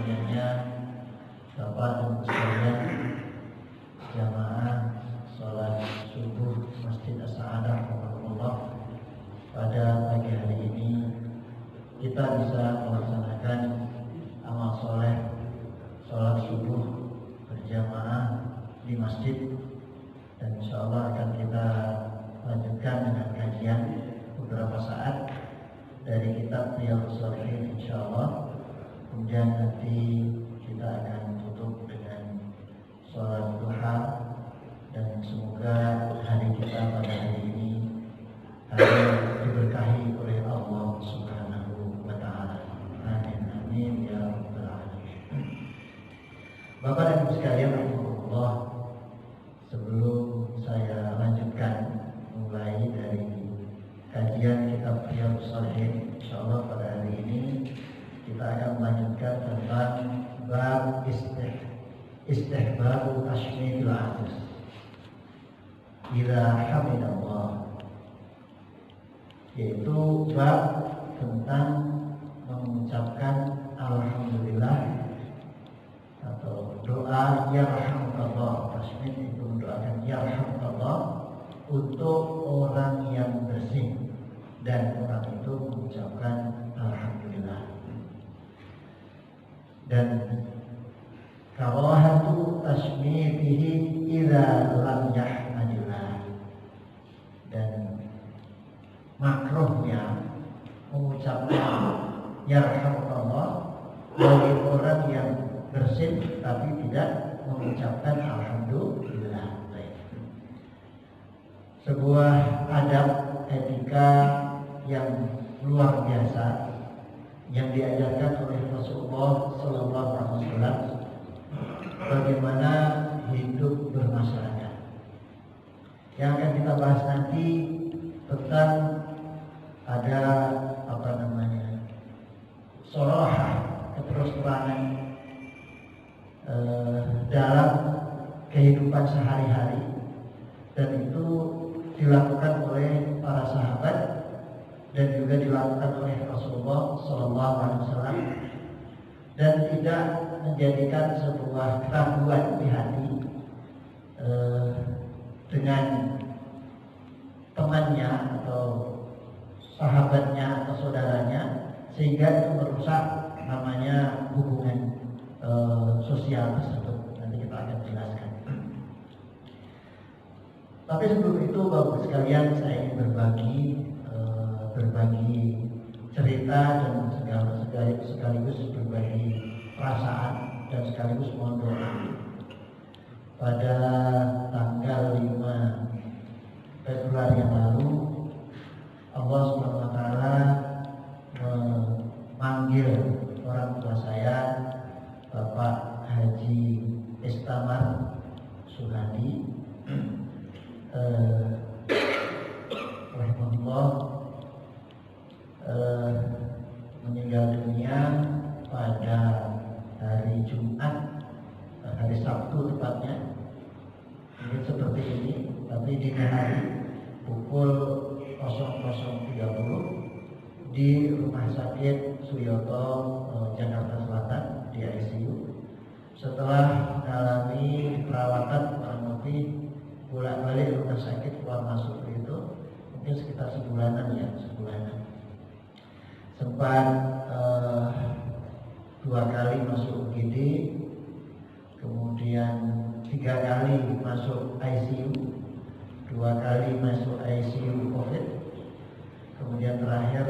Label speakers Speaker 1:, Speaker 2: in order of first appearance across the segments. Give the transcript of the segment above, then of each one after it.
Speaker 1: semuanya, Bapak dan Ibu sekalian, jamaah sholat subuh Masjid As-Sa'adah Rahimahullah. Pada pagi hari ini kita bisa melaksanakan amal soleh sholat subuh berjamaah di masjid, dan insya Allah akan kita lanjutkan dengan kajian beberapa saat dari kitab Riyadhus Shalihin insya Allah. Kemudian nanti kita akan tutup dengan sholat duha, dan semoga hari kita pada hari ini hari diberkahi oleh Allah Subhanahu wa Ta'ala. Amin amin ya rabbal alamin. Bapak dan Ibu sekalian rahimahullah, sebelum saya lanjutkan mulai dari kajian kitab Riyadhus Shalihin, insyaallah pada hari ini kita akan melanjutkan tentang bab istihbab tashmidul atis idza hamidallah, yaitu bab tentang mengucapkan alhamdulillah atau doa yarhamukallah. Tashmid itu mendoakan yarhamukallah untuk orang yang bersih, dan orang itu mengucapkan alhamdulillah. Dan karahatu tashmidihi idza lam yahmadillah, dan makruhnya mengucapkan yarhamukallah bagi orang yang bersih tapi tidak mengucapkan alhamdulillah. Sebuah adab etika yang luar biasa yang diajarkan oleh Rasulullah Sallallahu Alaihi Wasallam, bagaimana hidup bermasyarakat. Yang akan kita bahas nanti tentang ada sorohah, keterus terangan dalam kehidupan sehari-hari, dan itu dilakukan oleh para sahabat dan juga dilakukan oleh Rasulullah Sallallahu Alaihi Wasallam, dan tidak menjadikan sebuah keraguan di hati dengan temannya atau sahabatnya atau saudaranya, sehingga itu merusak namanya hubungan sosial tersebut. Nanti kita akan jelaskan. Tapi sebelum itu, Bapak sekalian, saya ingin berbagi cerita dan sekaligus berbagi perasaan dan sekaligus mohon doa. Pada tanggal 5 Februari yang lalu, Allah Subhanahu wa Ta'ala memanggil orang tua saya, Bapak Haji Istamar Suhadi rahimahullah, meninggal dunia pada hari Jumat, hari Sabtu tepatnya. Mungkin seperti ini, tapi dini hari pukul 00.30 di Rumah Sakit Suyoto, Jakarta Selatan, di ICU. Setelah mengalami perawatan kurang lebih bolak-balik rumah sakit keluar masuk itu, mungkin sekitar sebulanan. Sempat 2 kali masuk UGD, kemudian 3 kali masuk ICU, 2 kali masuk ICU COVID, kemudian terakhir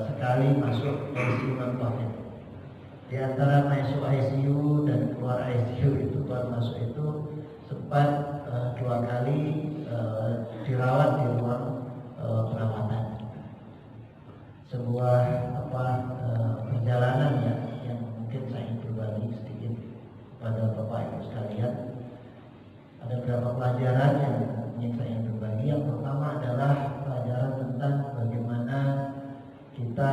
Speaker 1: sekali masuk ICU non-COVID. Di antara masuk ICU dan keluar ICU itu, baru masuk itu sempat 2 kali dirawat di ruang perawatan. Sebuah perjalanan yang mungkin saya ingin berbagi sedikit pada Bapak Ibu sekalian. Ada beberapa pelajaran yang ingin saya berbagi. Yang pertama adalah pelajaran tentang bagaimana kita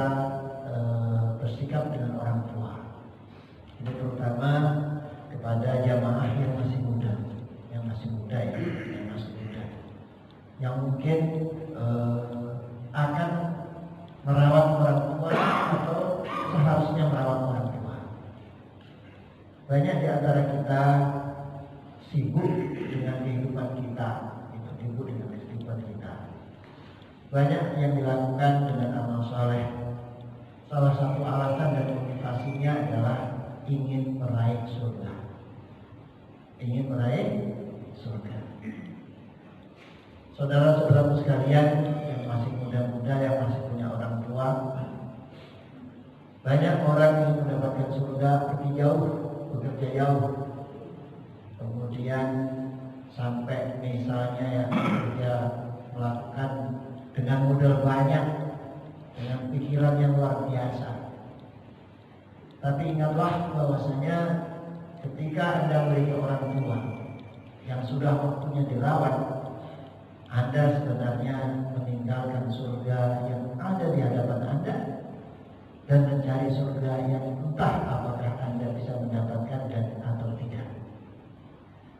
Speaker 1: bersikap dengan orang tua. Ini terutama kepada jamaah yang masih muda, yang mungkin akan merawat orang tua atau seharusnya merawat orang tua. Banyak di antara kita sibuk dengan kehidupan kita, sibuk dengan kehidupan kita. Banyak yang dilakukan dengan amal soleh. Salah satu alasan dan motivasinya adalah ingin meraih surga. Ingin meraih surga. Saudara-saudaraku sekalian yang masih muda-muda, yang masih punya orang tua, banyak orang yang mendapatkan surga pergi jauh, bekerja jauh, kemudian sampai misalnya ya dia melakukan dengan modal banyak, dengan pikiran yang luar biasa. Tapi ingatlah bahwasanya ketika Anda memiliki orang tua yang sudah waktunya dirawat, Anda sebenarnya meninggalkan surga yang ada di hadapan Anda dan mencari surga yang entah apakah Anda bisa mendapatkan dan atau tidak.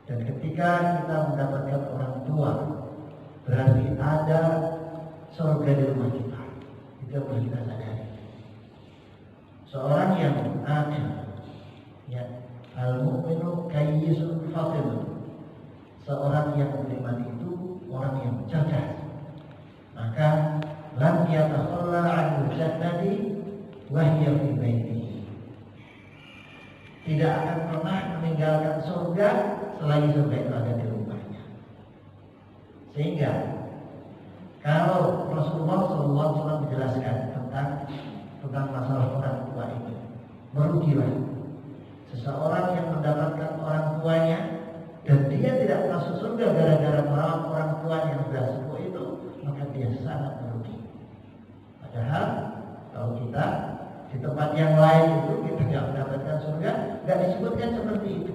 Speaker 1: Dan ketika kita mendapatkan orang tua, berarti ada surga di rumah kita. Itu perlu kita sadari. Seorang yang adil, ya, al-mu'minu kayyisun fatil. Seorang yang beriman itu orang yang cerdas. Maka lam yatakhalla 'an jannati wa hiya fi baitihi. Tidak akan pernah meninggalkan surga selagi surga itu ada di rumahnya. Sehingga kalau Rasulullah SAW menjelaskan tentang masalah orang tua ini, merugilah seseorang yang mendapatkan orang tuanya dan dia tidak masuk surga gara-gara merawat orang tuanya yang sudah sepuh itu, maka dia sangat merugi. Padahal kalau kita di tempat yang lain itu kita tidak mendapatkan surga, tidak disebutkan seperti itu.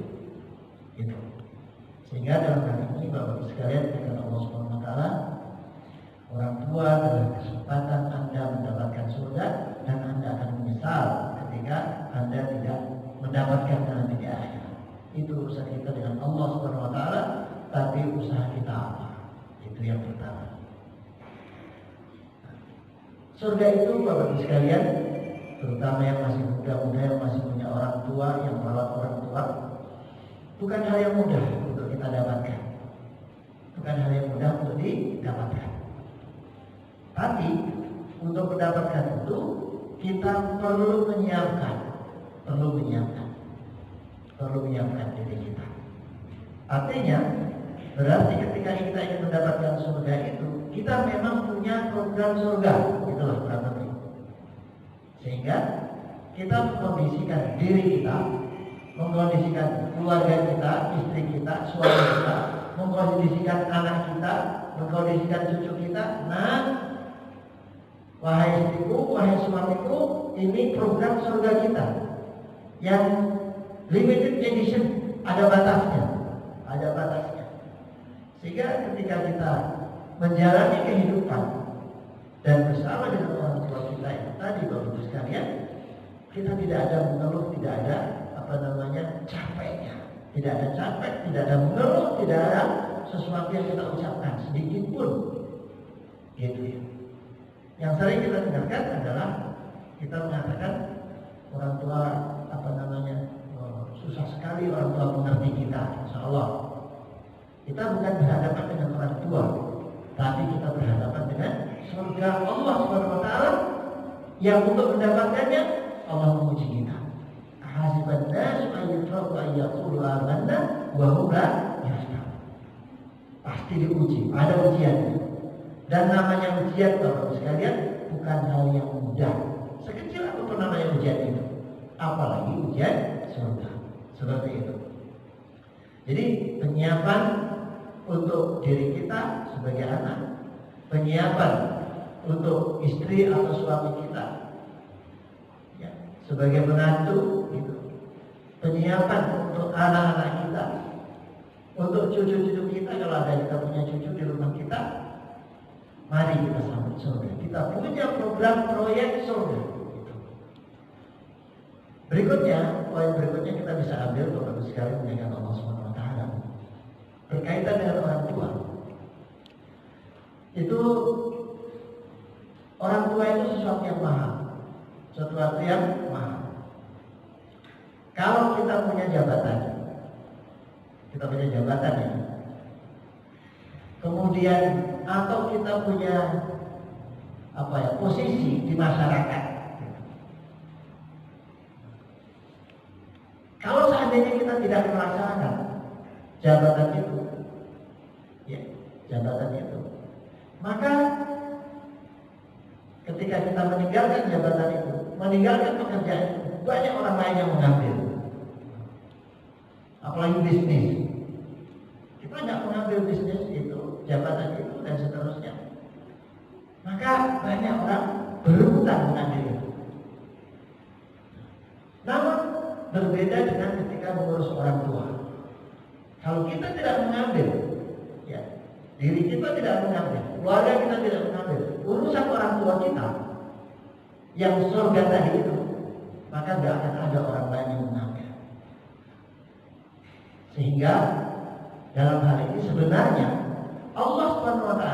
Speaker 1: Gitu. Sehingga dalam hal ini Bapak sekalian dengan Allah SWT, orang tua adalah kesempatan Anda mendapatkan surga dan Anda akan menyesal ketika Anda tidak mendapatkan nanti di akhir. Itu urusan kita dengan Allah SWT, tapi usaha kita apa? Itu yang pertama. Surga itu Bapak sekalian, terutama yang masih muda-muda, yang masih punya orang tua, yang merawat orang tua, bukan hal yang mudah untuk kita dapatkan. Bukan hal yang mudah untuk didapatkan. Tapi untuk mendapatkan itu kita perlu menyiapkan diri kita. Artinya berarti ketika kita ingin mendapatkan surga itu, kita memang punya program surga, itulah berarti. Sehingga kita mengkondisikan diri kita, mengkondisikan keluarga kita, istri kita, suami kita, mengkondisikan anak kita, mengkondisikan cucu kita. Nah, wahai istriku, wahai suamiku, ini program surga kita yang limited edition, ada batasnya. Sehingga ketika kita menjalani kehidupan dan bersama dengan orang tua kita yang tadi Bapak Ibu sekalian, kita tidak ada mengeluh, tidak ada capeknya, tidak ada capek, tidak ada mengeluh, tidak ada sesuatu yang kita ucapkan sedikit pun, gitu ya. Yang sering kita dengarkan adalah kita mengatakan orang tua susah sekali orang tua mengerti kita. Insya Allah kita bukan berhadapan dengan orang tua, tapi kita berhadapan dengan surga Allah SWT yang untuk mendapatkannya Allah menguji kita. Hasiban nasu ayyutraku ayyaqulu amanna wa hum la yaftanun. Pasti diuji, ada ujiannya. Dan namanya ujian Bapak sekalian bukan hal yang mudah. Sekecil apapun namanya ujian itu, apalagi ujian surga. Seperti itu. Jadi penyiapan untuk diri kita sebagai anak, penyiapan untuk istri atau suami kita, ya, sebagai menantu, gitu. Penyiapan untuk anak-anak kita, untuk cucu-cucu kita, kalau ada kita punya cucu di rumah kita, mari kita sambut surga. Kita punya program proyek surga. Gitu. Poin berikutnya kita bisa ambil Bapak sekali dengan Allah SWT berkaitan dengan orang tua. Itu orang tua itu sesuatu yang mahal, Kalau kita punya jabatan ya, kemudian atau kita punya posisi di masyarakat. Kalau seandainya kita tidak melaksanakan jabatan itu, maka ketika kita meninggalkan jabatan itu, meninggalkan pekerjaan itu, banyak orang lain yang mengambil. Apalagi bisnis, kita nggak mengambil bisnis itu, jabatan itu, dan seterusnya. Maka banyak orang berebutan mengambil itu. Namun berbeda dengan ketika mengurus orang tua. Kalau kita tidak mengambil, ya, diri kita tidak mengambil, keluarga kita tidak mengambil, urusan orang tua kita yang surga tadi itu, maka tidak akan ada orang lain yang mengambil. Sehingga dalam hal ini sebenarnya Allah SWT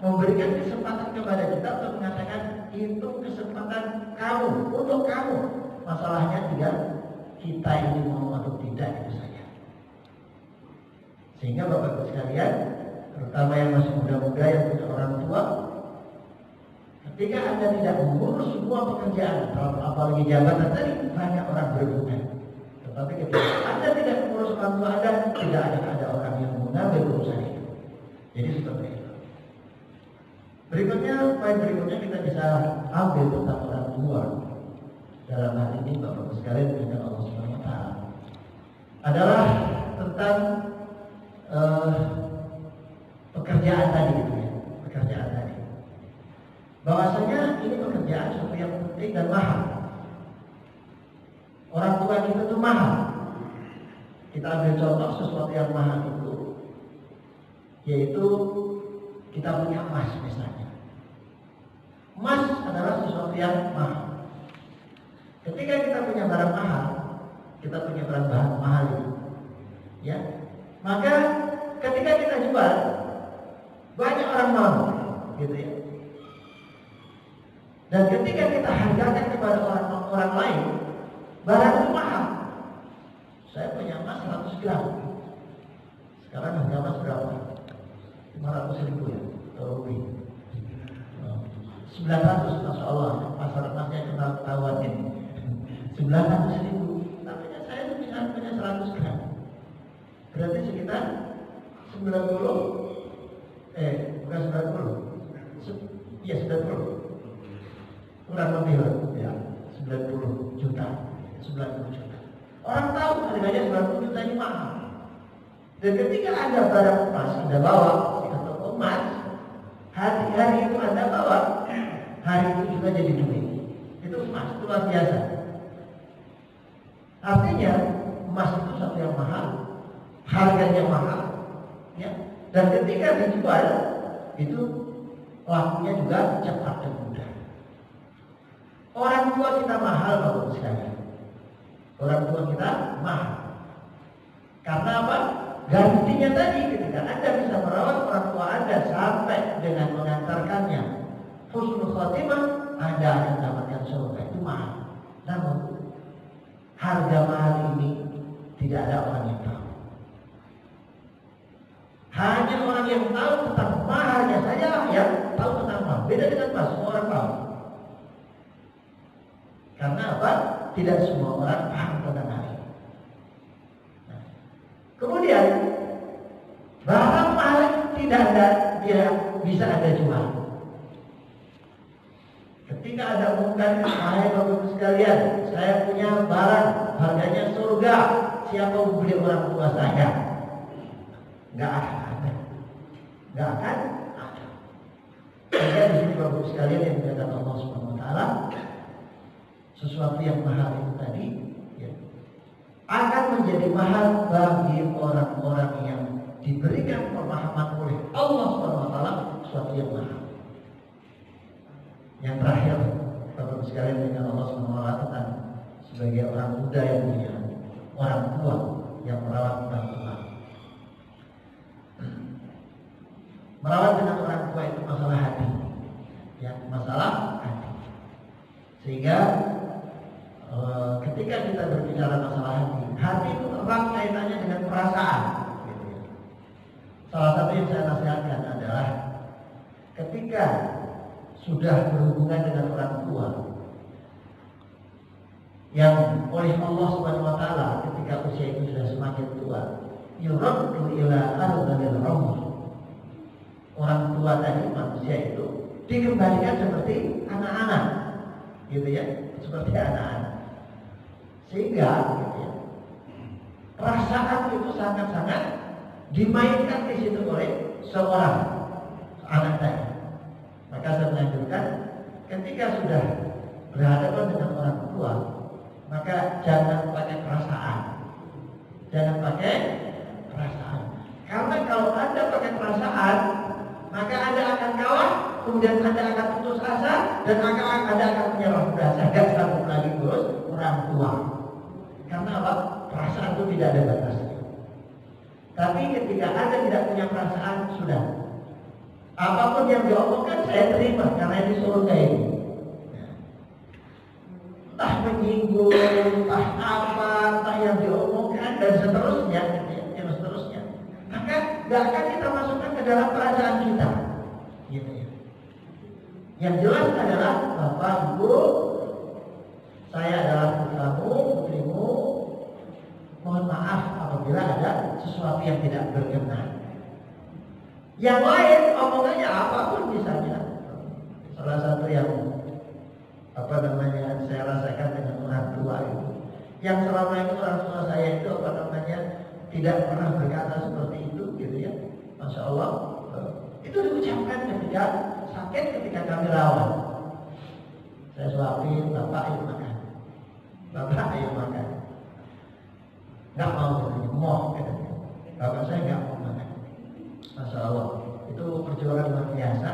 Speaker 1: memberikan kesempatan kepada kita untuk mengatakan itu kesempatan kamu, untuk kamu. Masalahnya tinggal kita ini mau atau tidak, itu saja. Sehingga Bapak-Ibu sekalian, terutama yang masih muda-muda yang punya orang tua, ketika Anda tidak mengurus semua pekerjaan, apalagi jabatan tadi, banyak orang berebutan. Tetapi ketika Anda tidak mengurus orang tua Anda, tidak ada orang yang mengambil urusan itu. Jadi seperti itu. Poin berikutnya kita bisa ambil tentang orang tua. Dalam hal ini Bapak-Ibu sekalian dengan Allah Subhanahu wa taala adalah tentang pekerjaan tadi gitu ya. Pekerjaan tadi. Bahwasanya ini pekerjaan sesuatu yang penting dan mahal. Orang tua kita itu mahal. Kita ambil contoh sesuatu yang mahal itu, yaitu kita punya emas misalnya. Emas adalah sesuatu yang mahal. Ketika kita punya barang mahal, kita punya barang mahal itu, ya, maka ketika kita jual, banyak orang mau, gitu ya. Dan ketika kita hargakan kepada orang lain, barang itu mahal. Saya punya emas 100 gram. Sekarang harga emas berapa? 500.000 ya, atau lebih. 900, Masya Allah, pasar emasnya ketahuan ini. 900.000. Tapi saya bisa punya 100 gram. Berarti sekitar 90. Iya 90. Kurang lebih ya, 90 juta. 90 juta. Orang tahu harganya 90 juta ini mahal. Dan ketika ada barang emas Anda bawa ke toko emas, hari itu Anda bawa, hari itu juga jadi duit. Itu emas, itu luar biasa. Artinya emas itu satu yang mahal, harganya mahal, ya. Dan ketika dijual, itu lakunya juga cepat dan mudah. Orang tua kita mahal, Bapak sekalian. Orang tua kita mahal. Karena apa? Gantinya tadi ketika Anda bisa merawat orang tua Anda sampai dengan mengantarkannya husnul khotimah, Anda akan mendapatkan surga. Itu mahal. Namun harga mahal ini tidak ada orang yang tahu. Hanya orang yang tahu tentang mahalnya saja yang tahu tentang mahal. Beda dengan emas, semua orang tahu. Karena apa? Tidak semua orang paham tentang hal ini. Nah, kemudian barang mahal tidak bisa Anda jual. Ketika ada umumkan, hai Bapak sekalian, saya punya barang harganya surga, siapa mau beli orang tua saya? Nggak ada. Nggak akan ada. Sehingga di sini Bapak sekalian yang dikatakan Allah Subhanahu wa taala, sesuatu yang mahal itu tadi, ya, akan menjadi mahal bagi orang-orang yang diberikan pemahaman oleh Allah Subhanahu wa taala sesuatu yang mahal. Yang terakhir, Bapak sekalian dengan Allah Subhanahu wa taala tentang sebagai orang muda yang punya orang tua yang merawat orang tua. Merawat dengan orang tua itu masalah hati, ya, masalah hati. Sehingga ketika ketika kita berbicara masalah hati itu erat kaitannya dengan perasaan. Gitu ya. Salah satu yang saya nasihatkan adalah ketika sudah berhubungan dengan orang tua yang oleh Allah Subhanahu wa taala ketika usia itu sudah semakin tua, yuraddu ila ardhil umr. Orang tua tadi manusia itu dikembalikan seperti anak-anak. Gitu ya, seperti anak-anak. Sehingga gitu ya, perasaan itu sangat-sangat dimainkan di situ oleh seorang anak tadi. Maka saya menanjurkan ketika sudah berhadapan dengan orang tua, maka jangan pakai perasaan. Jangan pakai perasaan. Karena kalau Anda pakai perasaan, maka Anda akan kalah, kemudian Anda akan putus asa, dan Anda akan menyerah mudah. Saya nggak sanggup lagi terus orang tua. Karena apa? Perasaan itu tidak ada batasnya. Tapi ketika Anda tidak punya perasaan, sudah. Apapun yang diomongkan saya terima karena ini surga ini. Entah menyinggung, entah apa, entah yang diomongkan dan seterusnya, dan seterusnya. Maka nggak akan kita masukkan ke dalam perasaan kita. Gitu ya. Yang jelas adalah Bapak Ibu, saya adalah putramu, putrimu. Mohon maaf apabila ada sesuatu yang tidak berkenan. Yang lain omongannya apapun misalnya. Salah satu yang saya rasakan dengan orang tua itu, yang selama ini orang tua saya itu tidak pernah berkata seperti itu, gitu ya. Masya Allah, itu diucapkan ketika sakit, ketika kami rawat. Saya suapin, bapak ayo makan, bapak ayo makan. Nggak mau, mau katanya. Bapak saya nggak mau makan. Masya Allah, itu perjuangan luar biasa.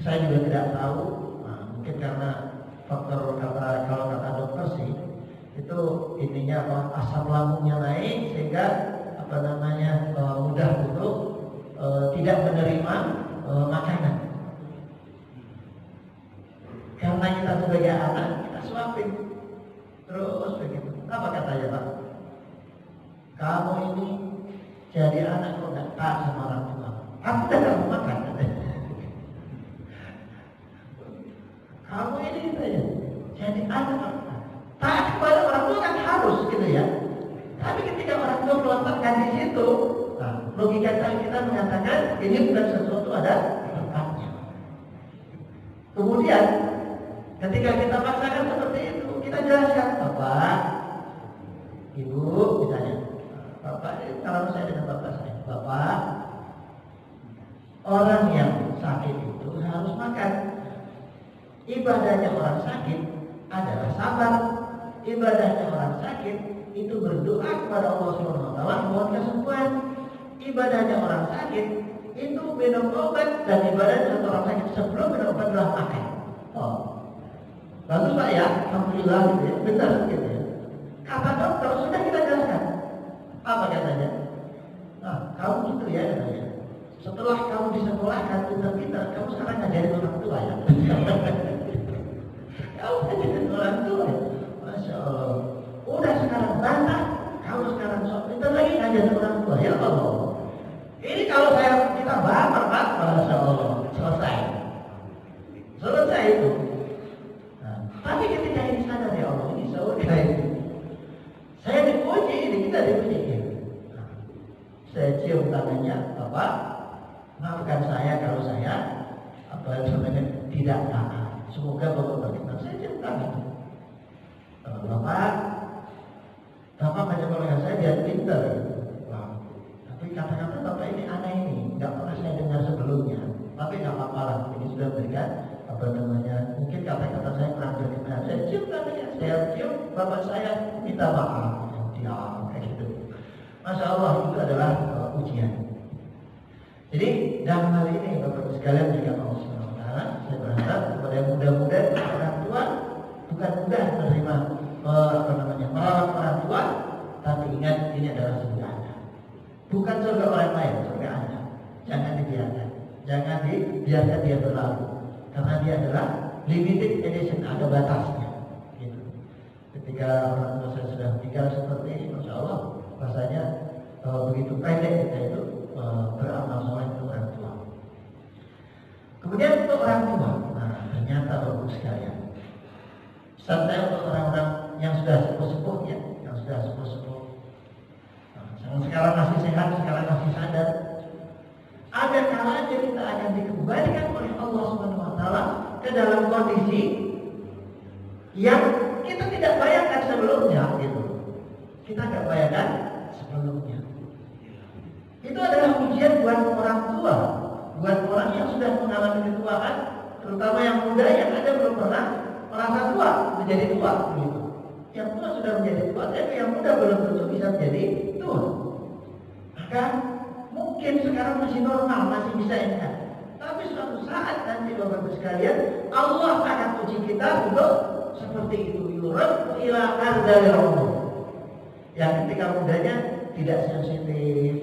Speaker 1: Saya juga tidak tahu, mungkin karena faktor kalau kata dokter sih, itu intinya asam lambungnya naik sehingga mudah untuk tidak menerima makanan. Karena kita sebagai anak kita suapin terus begitu. Apa katanya Pak? Kamu ini jadi anak kok nggak taat sama orang tua. Aku udah nggak mau makan. Kamu ini saya jadi anak taat kepada orang tua kan harus gitu ya. Tapi ketika orang tua melontarkan di situ, logika kita mengatakan ini bukan sesuatu ada tempatnya. Kemudian ketika kita paksakan seperti itu, kita jelaskan, Bapak, Ibu, misalnya, Bapak, kalau saya dengan Bapak saya, Bapak, orang yang sakit itu harus makan. Ibadahnya orang sakit adalah sabar. Ibadahnya orang sakit itu berdoa kepada Allah Subhanahu wa taala mohon kesembuhan. Ibadahnya orang sakit itu minum obat, dan ibadahnya orang sakit sebelum minum obat adalah makan. Oh, bagus Pak ya, alhamdulillah gitu ya, benar gitu ya. Kata dokter sudah kita jelaskan. Apa katanya? Nah, kamu gitu ya katanya. Setelah kamu disekolahkan pintar-pintar, kamu sekarang ngajarin orang tua ya. Kamu ngajarin orang tua ya. Masya Allah. Udah sekarang bantah, kamu sekarang sok pintar lagi ngajarin orang tua. Ya Allah. Ini kalau kita bantah, Pak, Masya Allah, selesai. Selesai itu. Nah, tapi ketika ini sadar ya Allah, ini surga ini. Saya dipuji, ini kita dipuji. Nah, saya cium tangannya, Bapak, maafkan saya kalau saya tidak taat. Semoga Bapak berkenan. Saya cium tangan. Bapak menyekolahkan saya biar pinter. Nah, tapi kata-kata Bapak ini aneh ini, nggak pernah saya dengar sebelumnya. Tapi nggak apa-apa lah, ini sudah berikan mungkin kata-kata saya kurang berkenan. Saya cium tangannya, saya cium Bapak saya minta maaf. Diam kayak gitu. Masya Allah, itu adalah ujian. Jadi dalam hal ini Bapak sekalian juga Allah Subhanahu wa taala, saya berharap kepada muda-muda orang tua bukan mudah menerima merawat orang tua, tapi ingat ini adalah surga Anda. Bukan surga orang lain, surga Anda. Jangan dibiarkan. Jangan dibiarkan dia berlalu. Karena dia adalah limited edition, ada batasnya. Gitu. Ketika orang tua saya sudah meninggal seperti ini, Masya Allah, rasanya begitu pendek kita itu beramal soleh untuk orang tua. Kemudian untuk orang tua, nah ternyata bagus sekalian. Sampai untuk orang-orang yang sudah sepuh-sepuh ya, yang sudah sepuh-sepuh, nah, sekarang masih sehat, sekarang masih sadar. Ada kalanya kita akan dikembalikan oleh Allah Subhanahu Wa Taala ke dalam kondisi yang kita tidak bayangkan sebelumnya, gitu. Kita tidak bayangkan sebelumnya. Itu adalah ujian buat orang tua, buat orang yang sudah mengalami ketuaan, terutama yang muda yang ada belum pernah merasa tua, menjadi tua, begitu. Yang tua sudah menjadi tua, tapi yang muda belum tentu bisa menjadi tua. Maka mungkin sekarang masih normal, masih bisa ingat. Tapi suatu saat nanti Bapak-Ibu sekalian, Allah akan uji kita untuk seperti itu. Yurad ila ardhil umur. Yang ketika mudanya tidak sensitif,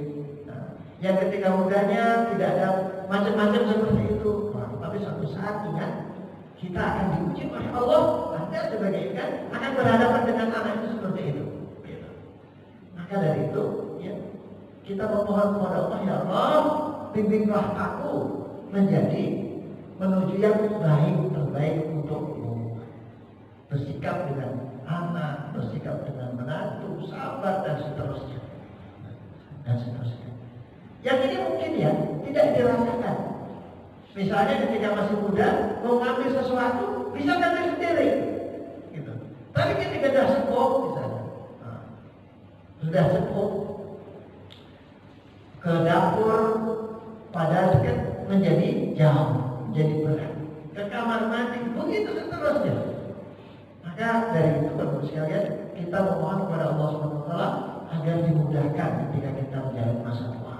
Speaker 1: yang ketika mudanya tidak ada macam-macam seperti itu. Nah, tapi suatu saat ingat, kita akan diuji oleh Allah. Anda sebagai ikan akan berhadapan dengan anak itu seperti itu. Maka dari itu, ya, kita memohon kepada Allah, ya Allah, bimbinglah aku menjadi menuju yang baik, terbaik untukmu. Bersikap dengan anak, bersikap dengan menantu, sahabat dan seterusnya. Dan seterusnya. Yang ini mungkin ya tidak dirasakan. Misalnya ketika masih muda mau ngambil sesuatu bisa ngambil sendiri, gitu. Tapi ketika sudah sepuh misalnya, sudah sepuh ke dapur pada dekat menjadi jauh, menjadi berat. Ke kamar mandi begitu seterusnya. Maka dari itu Bapak sekalian kita memohon kepada Allah SWT agar dimudahkan ketika kita menjalani masa tua.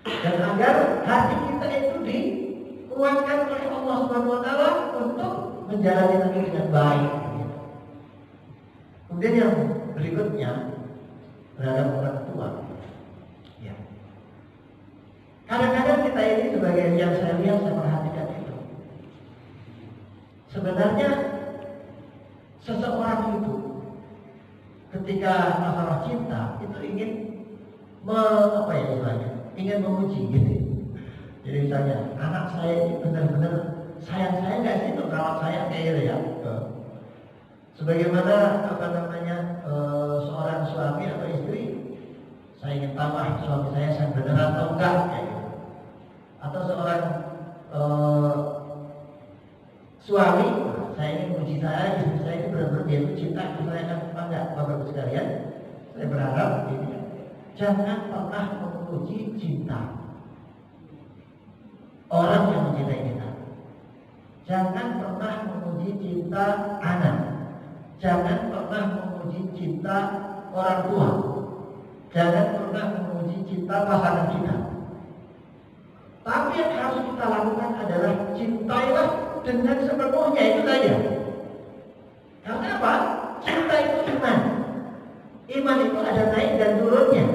Speaker 1: Dan agar hati kita itu dikuatkan oleh Allah SWT untuk menjalani ini dengan baik. Kemudian yang berikutnya terhadap orang tua. Ya. Kadang-kadang kita ini sebagai yang saya lihat, saya perhatikan itu. Sebenarnya seseorang itu ketika masalah cinta itu ingin ingin memuji gitu. Jadi misalnya anak saya ini benar-benar sayang saya nggak sih tuh kalau saya kayak gitu ya. Sebagaimana seorang suami atau istri, saya ingin tahu suami saya beneran atau enggak kayak gitu. Atau seorang suami, saya ingin memuji saya, istri saya ini benar-benar dia itu cinta kepada saya apa enggak, Bapak-Ibu sekalian. Saya berharap ini jangan pernah memuji cinta orang yang mencintai kita. Jangan pernah memuji cinta anak. Jangan pernah memuji cinta orang tua. Jangan pernah memuji cinta pasangan kita. Tapi yang harus kita lakukan adalah cintailah dengan sepenuhnya, itu saja. Karena apa? Cinta itu iman. Iman itu ada naik dan turunnya.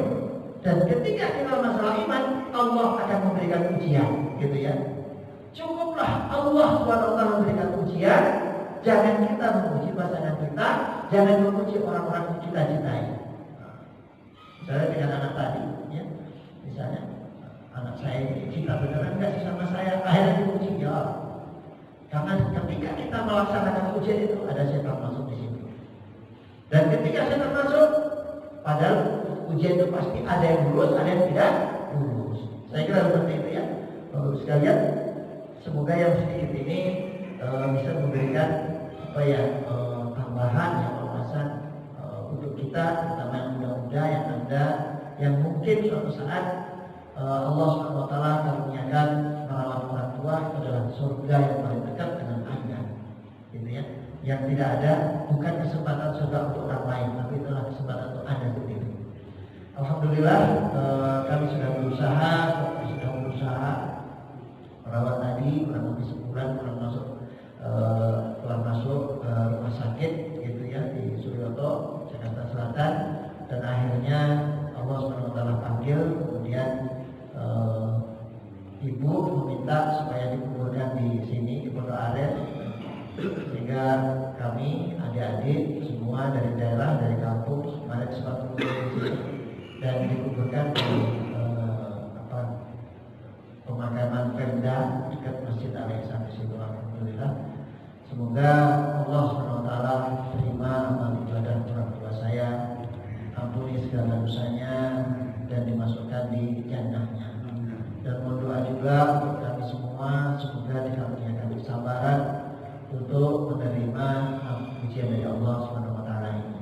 Speaker 1: Dan ketika kita masalah iman, Allah akan memberikan ujian, gitu ya. Cukuplah Allah SWT memberikan ujian. Jangan kita memuji pasangan kita, jangan memuji orang-orang yang kita cintai. Misalnya dengan anak tadi, ya, misalnya anak saya ini cinta beneran nggak sih sama saya? Akhirnya dipuji, ya. Karena ketika kita melaksanakan ujian itu ada setan masuk di situ. Dan ketika setan masuk, padahal ujian itu pasti ada yang lulus, ada yang tidak lulus. Saya kira seperti itu ya. Bapak sekalian, semoga yang sedikit ini bisa memberikan tambahan ya, wawasan untuk kita, terutama yang muda-muda, yang Anda yang mungkin suatu saat Allah SWT karuniakan merawat orang tua, itu adalah surga yang paling dekat dengan Anda, gitu ya. Yang tidak ada bukan kesempatan surga untuk orang lain, tapi itulah kesempatan untuk Anda sendiri. Alhamdulillah kami sudah berusaha merawat tadi kurang lebih sebulan, telah masuk rumah sakit gitu ya di Suryoto, Jakarta Selatan, dan akhirnya Allah SWT panggil, kemudian ibu meminta supaya dikuburkan di sini di Pondok Aren. sehingga kami adik-adik semua dari daerah, dari kampung kemarin sempat mengumpul dan dikuburkan di pemakaman Pemda dekat Masjid Al-Ihsan di situ. Alhamdulillah. Semoga Allah SWT terima amal ibadah orang tua saya, ampuni segala dosanya dan dimasukkan di jannahnya. Dan mohon doa juga untuk kami semua, semoga dikaruniakan kesabaran untuk menerima ujian dari Allah SWT ini.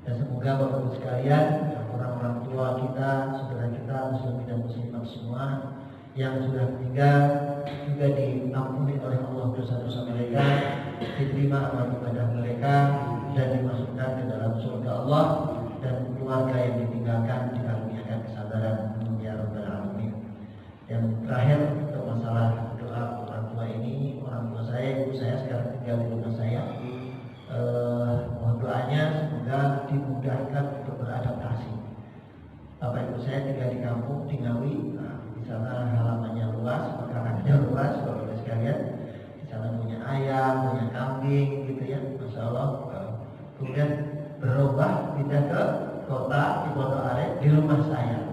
Speaker 1: Dan semoga Bapak Ibu sekalian, orang-orang tua kita, saudara kita, muslimin dan muslimat semua yang sudah meninggal juga diampuni oleh Allah dosa-dosa mereka, diterima amal ibadah mereka dan dimasukkan ke dalam surga Allah, dan keluarga yang ditinggalkan dikaruniakan kesabaran ya Rabbal Alamin. Yang terakhir untuk masalah doa orang tua ini, orang tua saya, ibu saya sekarang tinggal di rumah saya. Mohon doanya semoga dimudahkan untuk beradaptasi. Bapak ibu saya tinggal di kampung, di Ngawi. Di sana halamannya luas, makanannya luas, Bapak ibu sekalian. Di sana punya ayam, punya kambing, gitu ya, Masya Allah. Kemudian berubah pindah ke kota di Pondok Aren, di rumah saya.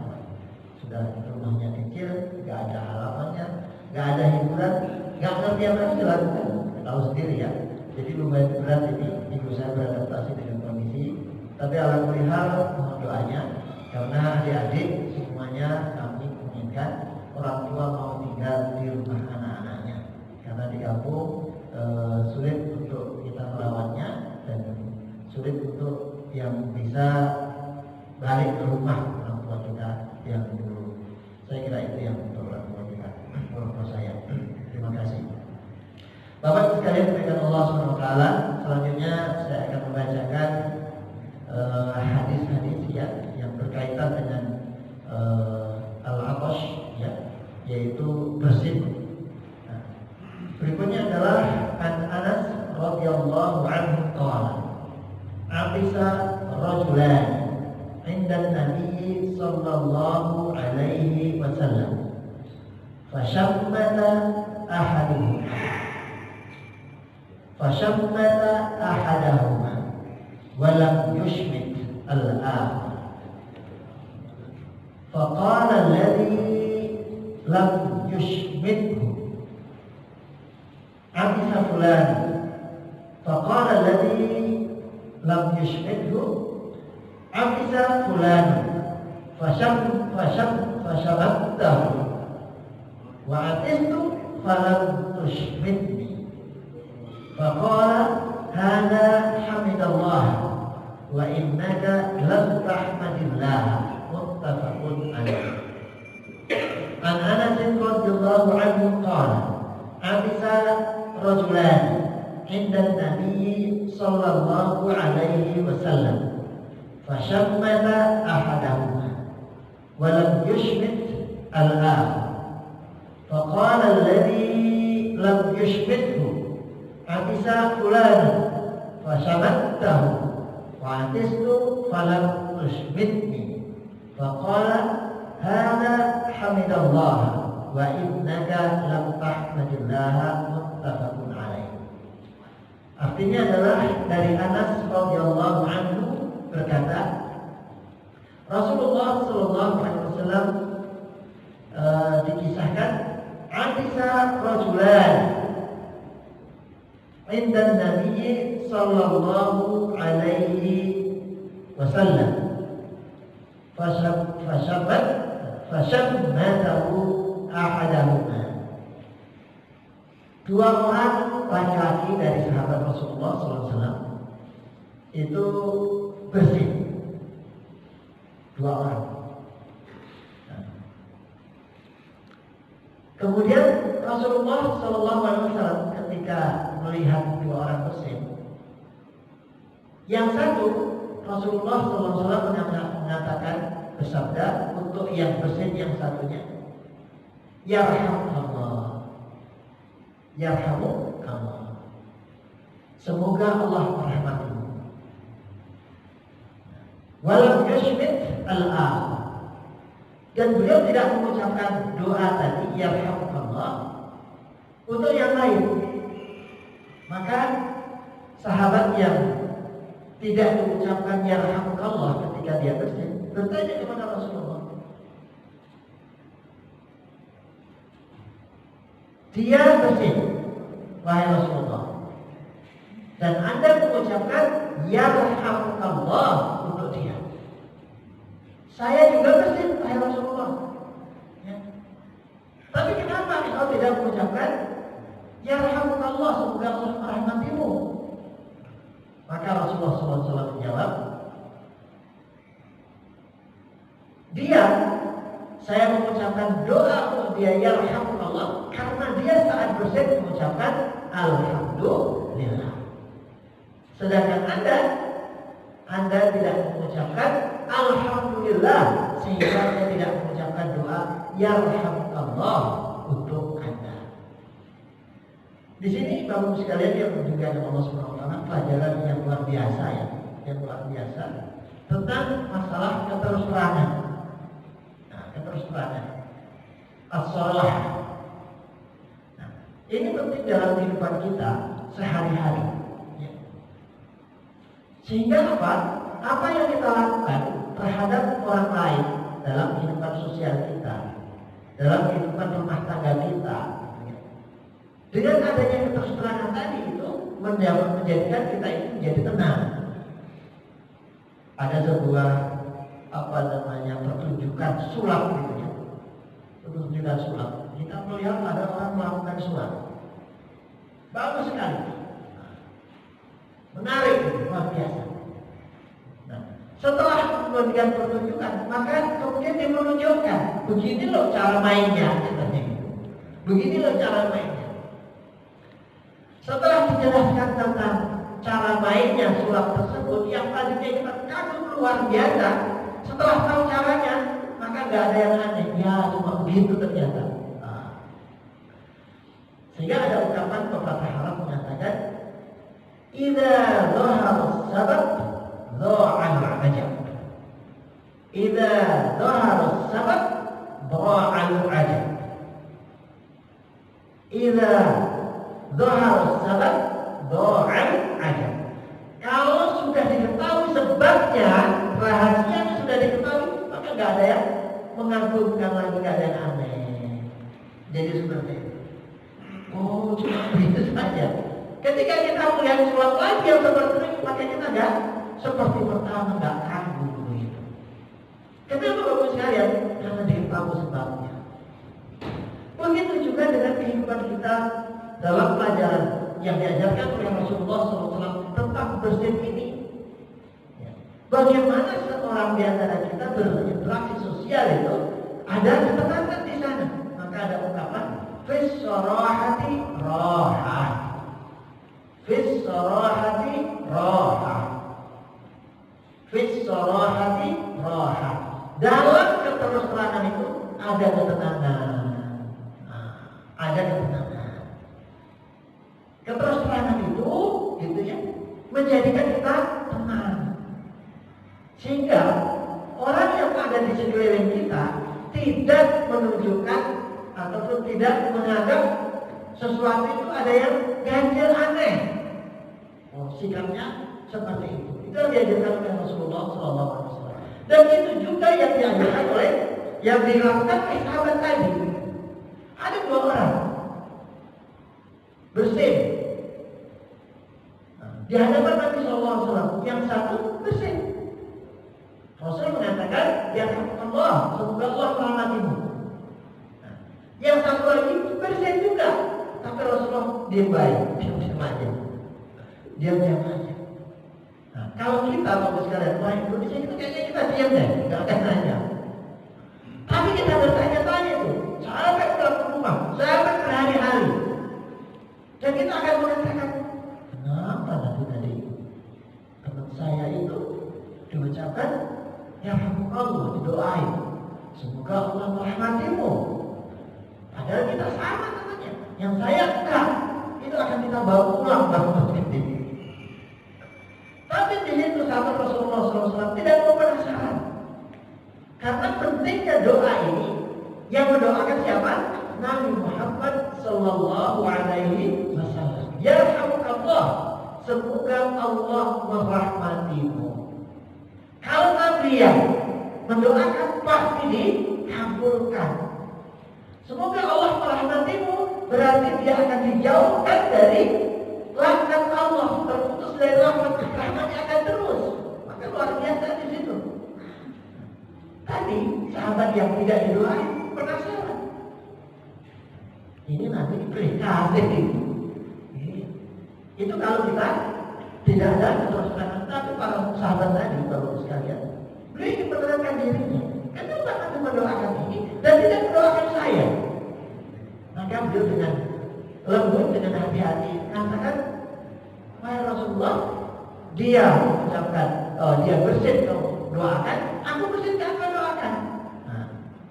Speaker 1: Sudah rumahnya kecil, nggak ada halamannya, nggak ada hiburan, nggak ngerti apa yang dilakukan. Tahu sendiri ya. Jadi lumayan berat ini ibu saya beradaptasi dengan kondisi. Tapi alhamdulillah mohon doanya, karena adik-adik semuanya kami inginkan orang tua mau tinggal di rumah anak-anaknya. Karena di kampung sulit untuk kita merawatnya dan sulit untuk yang bisa balik ke rumah orang tua kita yang dulu. Saya kira itu yang untuk orang tua kita, orang tua saya. Terima kasih. Bapak sekalian berikan Allah SWT. Selanjutnya saya akan membacakan hadis-hadis yang berkaitan dengan al-atash, yaitu bersin. Nah, berikutnya adalah Anas radhiyallahu anhu qala abisa rajulan inda Nabi sallallahu alaihi wasallam fashammata ahadahuma walam yushmit al-akhar faqala alladhi lam yushmithu abisa fulan faqala alladhi lam yushmithu abisa fulan fashammatahu wa atistu falam tushmitni faqala hadha hamidallah wa innaka lam tahmadillah muttafaqun alaih. An Anas radhiyallahu anhu qala abisa rajulan inda Nabi sallallahu alaihi wasallam fashammata ahadahuma wa lam yushmit al-akhar faqala alladhi lam yushmithu abisa fulan fashammatahu wa atistu falam tushmitni faqala hadha hamidallah wa innaka lam tahmadillah muttafaqun alaih. Artinya adalah dari Anas radhiyallahu anhu berkata, Rasulullah sallallahu alaihi wasallam dikisahkan abisa rajulan inda Nabi sallallahu alaihi wasallam fashammatahu ahadahuma. Dua orang laki-laki dari sahabat Rasulullah SAW itu bersin. Dua orang. Kemudian Rasulullah SAW ketika melihat dua orang bersin, yang satu Rasulullah SAW mengatakan bersabda untuk yang bersin yang satunya, Yarhamullah, Yarhamukallah, semoga Allah merahmatimu. Walam yushmit al-akhar, dan beliau tidak mengucapkan doa tadi Yarhamukallah untuk yang lain. Maka sahabat yang tidak mengucapkan yarhamukallah ketika dia bersin bertanya kepada Rasulullah. Dia bersin, wahai Rasulullah, dan Anda mengucapkan yarhamukallah untuk dia. Saya juga bersin, wahai Rasulullah. Ya. Tapi kenapa engkau tidak mengucapkan yarhamukallah, semoga Allah merahmatimu? Maka Rasulullah SAW menjawab, saya mengucapkan doa untuk dia yarhamukallah karena dia saat bersin mengucapkan alhamdulillah. Sedangkan Anda tidak mengucapkan alhamdulillah, sehingga Anda tidak mengucapkan doa yarhamukallah untuk Anda. Di sini Bapak sekalian yang dimuliakan Allah Subhanahu wa taala, pelajaran yang luar biasa ya, yang luar biasa tentang masalah keterus-terangan. Nah, keterus-terangan. As-shalah. Nah, ini penting dalam kehidupan kita sehari-hari. Ya. Sehingga apa? Apa yang kita lakukan terhadap orang lain dalam kehidupan sosial kita, dalam kehidupan rumah tangga kita, dengan adanya keterus-terangan tadi itu menjadikan kita itu menjadi tenang. Ada sebuah pertunjukan sulap gitu ya. Pertunjukan sulap. Kita melihat ada orang melakukan sulap. Bagus sekali. Menarik, luar biasa. Nah, setelah kemudian pertunjukan, maka kemudian dia menunjukkan, begini loh cara mainnya, seperti itu. Begini loh cara mainnya. Setelah dijelaskan tentang cara mainnya sulap tersebut yang tadinya kita kagum luar biasa, setelah tahu caranya, maka nggak ada yang aneh. Ya cuma begitu ternyata. Nah. Sehingga ada ungkapan pepatah Arab mengatakan, "Idza dhahara sabab, dha'al ajab. Idza dhahara sabab, dha'al ajab. Idza dhahara sabab, dha'al ajab." Kalau sudah diketahui sebabnya, rahasianya sudah diketahui, maka nggak ada yang mengagumkan lagi, nggak ada yang aneh. Jadi seperti itu. Oh, cuma begitu saja. Ketika kita melihat sulap lagi yang seperti itu, maka kita nggak seperti pertama, nggak kagum begitu. Kenapa Bapak sekalian? Karena diketahui sebabnya. Begitu juga dengan kehidupan kita dalam pelajaran yang diajarkan oleh Rasulullah SAW tentang bersin ini. Ya. Bagaimana seorang di antara kita berinteraksi sosial itu ada ketenangan di sana. Maka ada ungkapan fis sarahati rahah. Fis sarahati rahah. Fis sarahati rahah. Dalam keterus-terangan itu ada ketenangan. Nah, ada ketenangan. Keterus-terangan itu gitu ya, menjadikan kita tenang. Sehingga orang yang ada di sekeliling kita tidak menunjukkan ataupun tidak menganggap sesuatu itu ada yang ganjil aneh. Oh, sikapnya seperti itu. Itu yang diajarkan oleh Rasulullah SAW. Dan itu juga yang diajarkan oleh yang dilakukan oleh sahabat tadi. Ada dua orang bersin di hadapan Nabi SAW. Yang satu bersin. Rasul mengatakan, ya Allah, semoga Allah merahmatimu. Yang satu lagi bersin juga, tapi Rasulullah diam baik, diam aja. Diam aja. Nah, kalau kita Bapak sekalian orang Indonesia itu kayaknya kita diam deh, nggak akan nanya. Tapi kita bertanya-tanya tuh, sampai pulang ke rumah, sampai berhari-hari. Dan kita akan mengatakan, kenapa tadi teman saya itu diucapkan yarhamukallah, didoain, semoga Allah merahmatimu. Padahal kita sama temannya. Yang saya enggak, itu akan kita bawa pulang baru seperti ini. Tapi di situ sahabat Rasulullah SAW tidak mau penasaran. Karena pentingnya doa ini, yang mendoakan siapa? Nabi Muhammad Sallallahu Alaihi Wasallam. yarhamukallah, semoga Allah merahmatimu. Kalau Nabi yang mendoakan pasti dikabulkan. Semoga Allah merahmatimu, berarti dia akan dijauhkan dari laknat Allah, terputus dari rahmatnya akan terus. Maka luar biasa di situ. Tadi sahabat yang tidak didoain penasaran. Ini nanti diberi kasih. Itu kalau kita tidak ada keterus-terusan. Tapi para sahabat tadi, Bapak sekalian, beliau ingin menerangkan dirinya. Kenapa Anda mendoakan ini dan tidak mendoakan saya? Maka beliau dengan lembut, dengan hati-hati katakan, wahai Rasulullah, dia mengucapkan, dia bersin kau doakan, aku bersin gak akan doakan. Nah,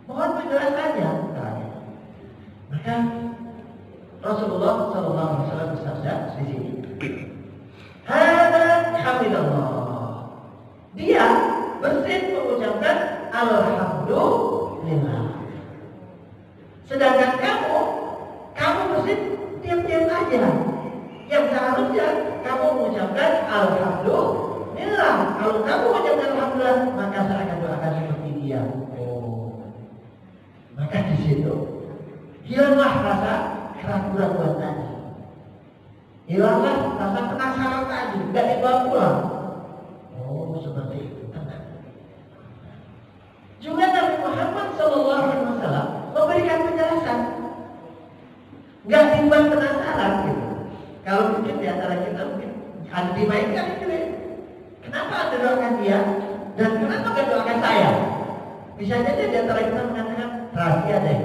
Speaker 1: mohon penjelasannya. Maka Rasulullah SAW bersabda di sini, hada hamidallah. Dia bersin mengucapkan alhamdulillah. Sedangkan kamu bersin diam-diam aja. Yang seharusnya kamu mengucapkan alhamdulillah. Kalau kamu mengucapkan alhamdulillah, maka saya akan doakan seperti dia. Maka di situ hilanglah rasa keraguan tadi. Hilanglah rasa penasaran tadi, gak dibawa pulang. Oh, seperti itu. Tenang. Juga Nabi Muhammad SAW memberikan penjelasan. Gak dibuat penasaran gitu. Kalau mungkin di antara kita mungkin ada dimainkan itu. Kenapa Anda doakan dia dan kenapa gak doakan saya? Bisa jadi di antara kita mengatakan rahasia deh.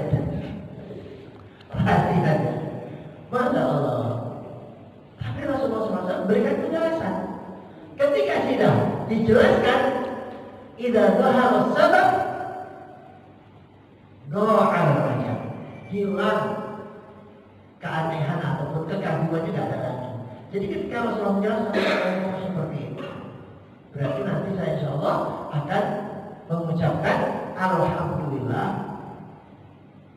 Speaker 1: Rahasia deh. Masya Allah. Tapi Rasulullah SAW berikan penjelasan. Ketika sudah dijelaskan, idza dhahara sabab doa raja, hilang keanehan ataupun kekaguan tidak ada lagi. Jadi ketika Rasulullah menjelaskan seperti itu, berarti nanti saya insya Allah akan mengucapkan alhamdulillah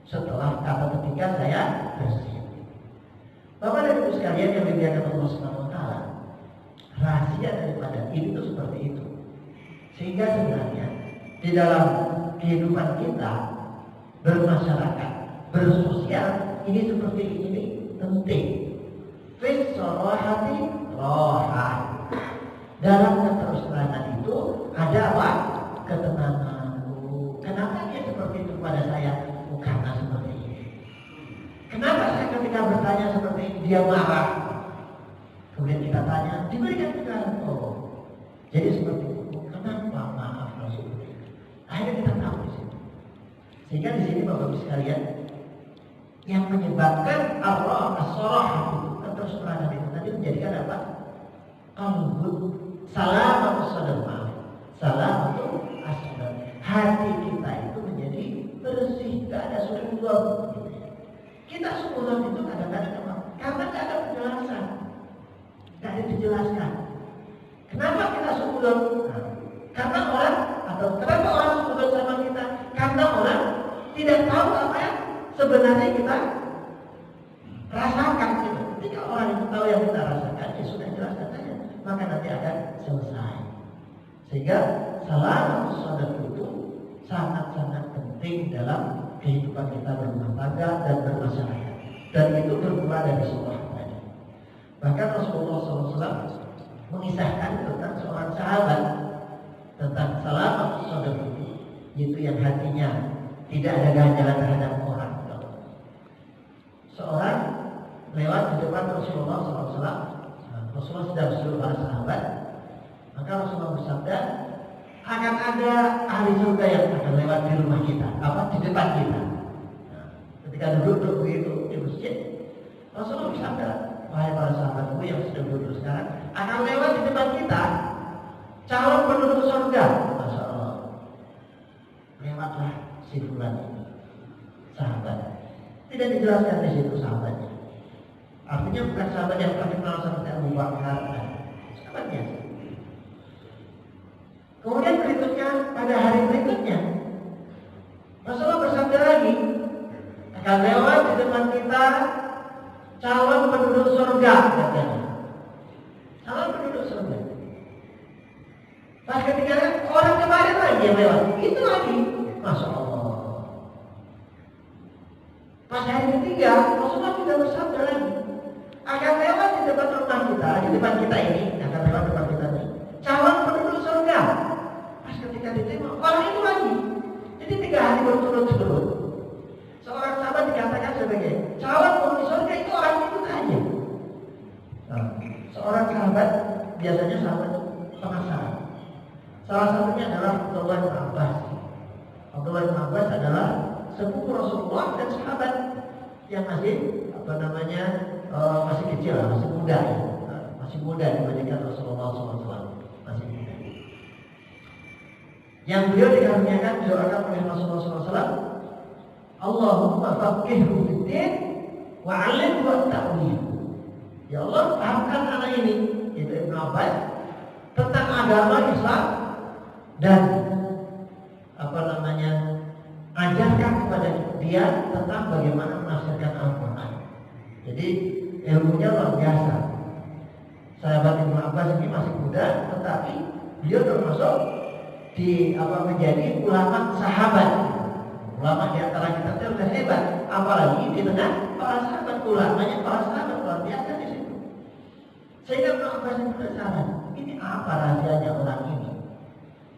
Speaker 1: setelah kata ketika saya bersih. Bapak dan Ibu sekalian yang dimuliakan Allah Subhanahu wa taala, rahasia daripada ini itu seperti itu. Sehingga sebenarnya di dalam kehidupan kita bermasyarakat, bersosial, ini seperti ini penting. Fis sorahati rohah. Dalam keterus-terangan itu ada apa? Ketenangan. Kenapa dia seperti itu pada saya? Karena seperti ini. Kenapa saya ketika bertanya seperti ini dia marah? Kemudian kita tanya, diberikan penjelasan. Oh, jadi seperti itu. Kenapa maaf Rasulullah? Akhirnya kita tahu di sini. Sehingga di sini Bapak-Ibu sekalian, yang menyebabkan Allah as-sorah keterus-terangan itu tadi menjadikan apa? Qalbun salam sadar, maaf. Salam itu as-sadar. Hati kita itu menjadi bersih, tidak ada sudut-sudut. Kita sudut itu kadang-kadang apa? Karena tidak ada penjelasan, tidak ada dijelaskan. Kenapa kita sudut? Karena orang atau kenapa orang sudut sama kita? Karena orang tidak tahu apa yang sebenarnya kita rasakan. Gitu. Ketika orang itu tahu yang kita rasakan, ya sudah jelaskan saja, maka nanti akan selesai. Sehingga salam saudara itu sangat-sangat penting dalam kehidupan kita berumah tangga dan bermasyarakat. Dan itu bermula dari sholat tadi. Bahkan Rasulullah SAW mengisahkan tentang seorang sahabat tentang salam saudara itu, yaitu yang hatinya tidak ada ganjalan terhadap orang. Seorang lewat di depan Rasulullah SAW. Rasulullah sedang bersuruh para sahabat. Maka Rasulullah bersabda, akan ada ahli surga yang akan lewat di rumah kita, di depan kita. Nah, ketika duduk begitu di masjid, Rasulullah bersabda, wahai para sahabatku yang sedang duduk sekarang, akan lewat di depan kita calon penduduk surga. Masya Allah. Lewatlah si fulan ini, sahabat. Tidak dijelaskan di situ sahabatnya. Artinya bukan sahabat yang terkenal seperti Abu Bakar, sahabat biasa. Kemudian berikutnya, pada hari berikutnya, Rasulullah bersabda lagi, akan lewat di depan kita calon penduduk surga katanya. Calon penduduk surga. Pas ketika orang kemarin lagi yang lewat, itu lagi, Masya Allah. Pas hari ketiga, Rasulullah tidak bersabda lagi, akan lewat di depan rumah kita, di depan kita ini, akan lewat depan kita ini, calon penduduk surga. Pas ketika diterima, orang itu lagi. Jadi 3 hari berturut-turut. Seorang sahabat dikatakan sebagai calon penghuni surga itu orang itu saja. Nah, seorang sahabat biasanya sahabat penasaran. Salah satunya adalah Abdullah bin Abbas. Abdullah bin Abbas adalah sepupu Rasulullah dan sahabat yang masih masih kecil, masih muda, masih muda dibandingkan Rasulullah SAW, masih muda. Yang beliau dikaruniakan didoakan oleh Rasulullah SAW, Allahumma faqihhu fid-din wa 'allimhu at-ta'wil. Ya Allah, pahamkan anak ini, yaitu Ibnu Abbas, tentang agama Islam dan ajarkan kepada dia tentang bagaimana menafsirkan Al-Quran. Jadi ilmunya luar biasa. Sahabat Ibnu Abbas ini masih muda, tetapi beliau termasuk menjadi ulama sahabat. Ulama di antara kita itu sudah hebat, apalagi di tengah para sahabat, ulamanya para sahabat luar biasa di situ. Sehingga Ibnu Abbas itu penasaran, ini apa rahasianya orang ini?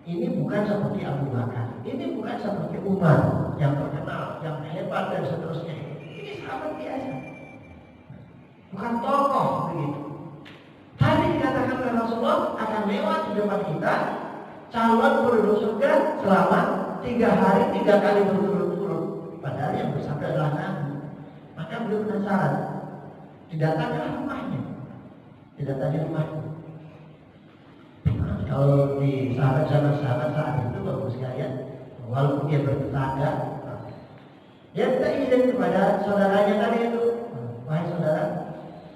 Speaker 1: Ini bukan seperti Abu Bakar, ini bukan seperti Umar yang terkenal, yang hebat dan seterusnya. Ini sahabat biasa, bukan tokoh begitu. Tadi dikatakan oleh Rasulullah akan lewat di depan kita calon penduduk surga selama 3 hari 3 kali berturut-turut. Padahal yang bersabda adalah Nabi. Maka beliau penasaran, didatangi rumahnya, Kalau di sahabat saat itu bagus sekalian, walaupun dia bertetangga, dia minta izin kepada saudaranya tadi itu, wahai saudara,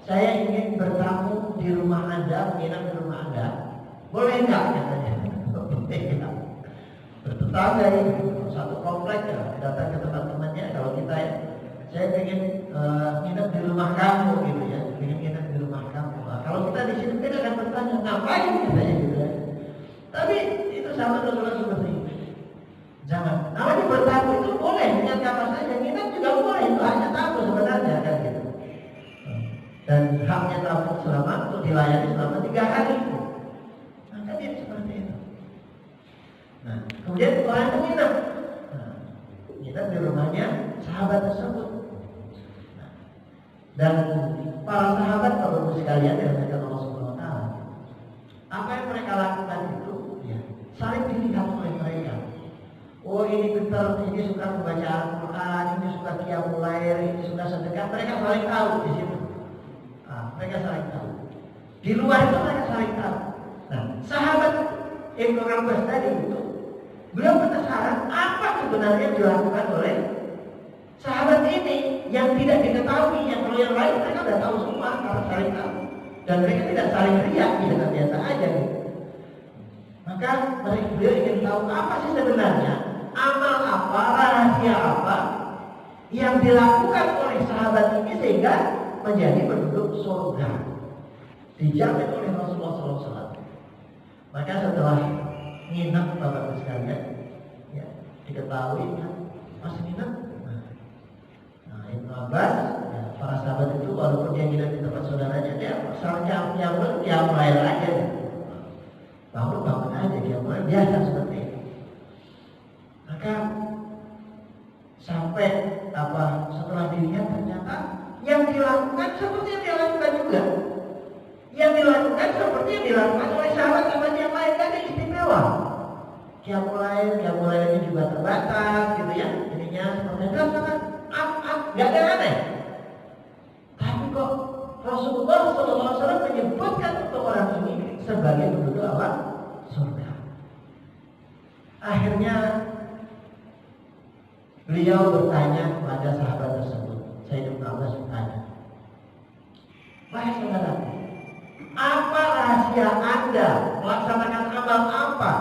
Speaker 1: saya ingin bertamu di rumah Anda, menginap di rumah Anda, boleh enggak? Katanya, boleh. Bertetangga ini, satu komplek ya, datang ke tempat temannya. Kalau kita ya, saya ingin nginap di rumah kamu gitu ya, ingin nginap di rumah kamu. Nah, kalau kita di sini kita akan bertanya ngapain katanya gitu ya. Tapi itu sama Rasulullah seperti itu. Jangan. Namanya bertamu itu boleh, dengan kapan saja. Nginap juga boleh, itu hanya tamu sebenarnya kan gitu. Dan haknya tamu selama untuk dilayani selama 3 hari. Maka dia seperti itu. Nah, kemudian orang itu nginap. Nginap di rumahnya sahabat tersebut. Dan para sahabat Bapak-Ibu sekalian yang Allah Subhanahu wa taala, apa yang mereka lakukan itu ya, saling dilihat oleh mereka. Oh, ini pintar, ini suka membaca Al-Quran, ini suka qiyamul lail, ini suka sedekah. Mereka saling tahu di situ. Mereka saling tahu. Di luar itu mereka saling tahu. Nah, sahabat Ibnu Abbas tadi itu, beliau penasaran apa sebenarnya dilakukan oleh sahabat ini yang tidak diketahui, yang kalau yang lain mereka sudah tahu semua karena saling tahu. Dan mereka tidak saling riak, biasa aja gitu. Maka beliau ingin tahu apa sih sebenarnya amal apa, rahasia apa yang dilakukan oleh sahabat ini sehingga menjadi penduduk surga, dijamin oleh Rasulullah SAW. Maka setelah nginep Bapak-Ibu sekalian, ya, diketahui kan masih nginep. Nah, Ibnu Abbas, ya, para sahabat itu walaupun dia nginep di tempat saudaranya, dia dia mulai aja. Bangun aja, dia mulai biasa seperti itu. Maka sampai setelah dilihat ternyata yang dilakukan seperti yang dilakukan juga. Yang dilakukan seperti yang dilakukan oleh sahabat-sahabat yang lain, kan istimewa. Qiyamul lail ini juga terbatas gitu ya. Ininya seperti itu sangat nggak ada aneh. Tapi kok Rasulullah SAW menyebutkan untuk orang ini sebagai penduduk awal surga. Akhirnya beliau bertanya kepada sahabat tersebut. Sayyidina Abbas bertanya, wahai saudaraku, apa rahasia Anda melaksanakan amal apa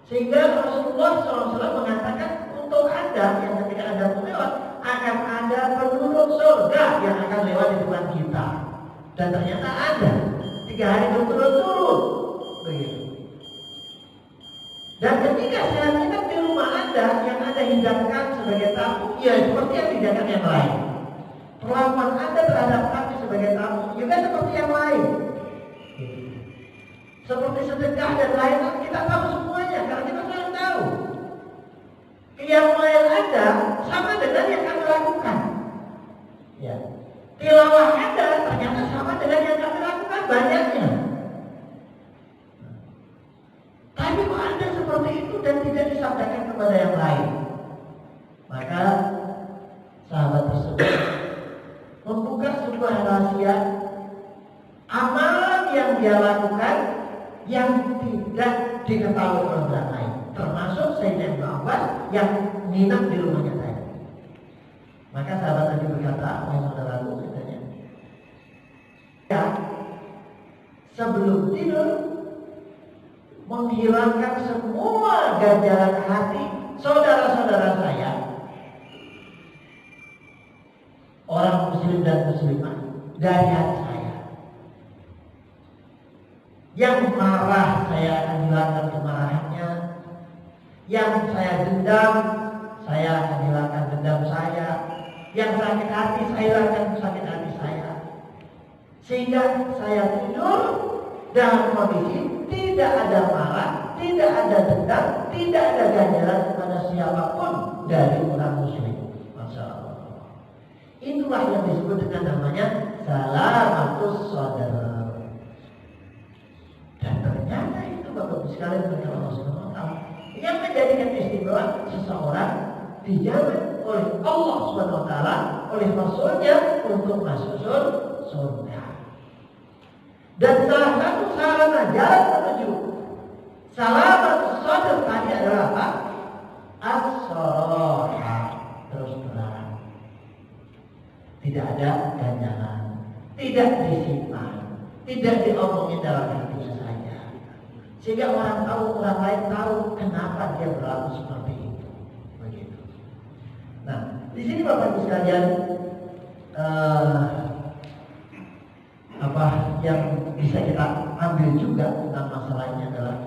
Speaker 1: sehingga Rasulullah SAW mengatakan untuk Anda yang ketika Anda melewat akan ada penduduk surga surga yang akan lewat di depan kita. Dan ternyata ada 3 hari berturut-turut begitu. Dan ketika saya lihat di rumah Anda yang Anda hidangkan sebagai tamu, ya seperti yang dihidangkan yang lain. Perlakuan Anda terhadap kami sebagai tamu juga seperti yang lain. Seperti sedekah dan lain, kita tahu semuanya karena kita selalu tahu. Qiyamul Anda sama dengan yang kami lakukan. Ya. Tilawah Anda ternyata sama dengan yang kami lakukan banyaknya. Tapi kok Anda seperti itu dan tidak disampaikan kepada yang lain? Maka sahabat tersebut membuka sebuah rahasia amalan yang dia lakukan yang tidak diketahui oleh orang lain, termasuk Sayyidina Ibnu Abbas yang nginap di rumahnya tadi. Maka sahabat tadi berkata, wahai saudaraku, katanya, ya, sebelum tidur menghilangkan semua ganjalan hati saudara-saudara saya, orang muslim dan muslimah, dari hati saya. Yang marah saya akan hilangkan kemarahannya, yang saya dendam saya akan hilangkan dendam saya, yang sakit hati saya hilangkan sakit hati saya, sehingga saya tidur dalam kondisi tidak ada marah, tidak ada dendam, tidak ada ganjaran kepada siapapun dari orang muslim. Masya Allah. Itulah yang disebut dengan namanya salamatus sadar. Dan ternyata itu Bapak sekalian berkata Allah Subhanahu wa taala yang menjadikan istimewa seseorang dijamin oleh Allah Subhanahu wa taala oleh Rasulnya untuk masuk surga. Dan salah satu sarana jalan menuju salamatus sadar tadi adalah apa? As-shoroha, terus terang. Tidak ada ganjalan, tidak disimpan, tidak diomongin dalam hatinya saja, sehingga orang lain tahu kenapa dia berlaku seperti itu. Begitu. Nah, di sini Bapak Ibu sekalian, apa yang bisa kita ambil juga tentang masalah ini adalah